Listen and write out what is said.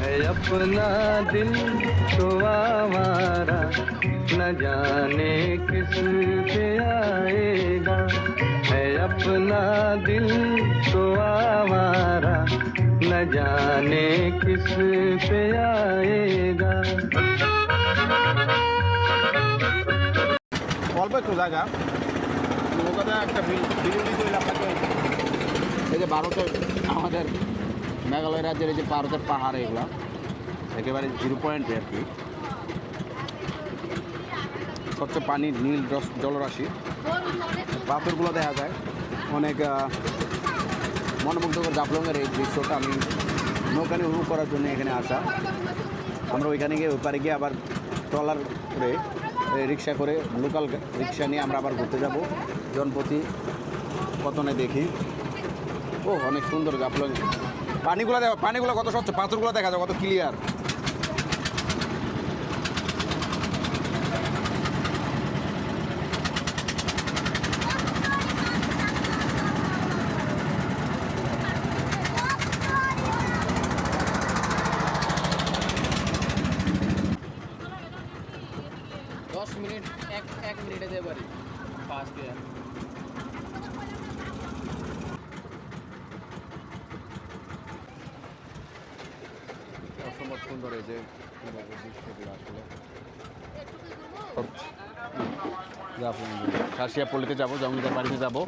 है अपना दिल तो आवारा, न जाने किस पे आएगा। है अपना दिल तो आवारा, न जाने किस पे आएगा। অল্প একটু জায়গা নৌকাতে একটা বিরোধী তৈরি আপনাকে এই যে ভারতের আমাদের মেঘালয় রাজ্যের এই যে ভারতের পাহাড় এগুলো একেবারে 0 পয়েন্টে আর কি সবচেয়ে পানির নীল জলরাশি পাথরগুলো দেখা যায় অনেক মনোমুগ্ধকর জাফলংয়ের এই দৃশ্যটা আমি নৌকা নিয়ে উপভোগ করার জন্য এখানে আসা। আমরা ওইখানে গিয়ে ওই পারে গিয়ে আবার ট্রলার করে রিক্সা করে লোকাল রিক্সা নিয়ে আমরা আবার ঘুরতে যাব জনপ্রতি কতনে দেখি। ও অনেক সুন্দর জাফলং পানিগুলো কত স্বচ্ছ, পাথরগুলো দেখা যায় কত ক্লিয়ার। মিনিট এক মিনিটে যেতে পারি ফার্স্ট ইয়ার। অসম্ভব সুন্দর এই যে দৃশ্যগুলো আসলে খাসিয়া পল্লীতে যাবো, জঙ্গিদের বাড়িতে যাবো।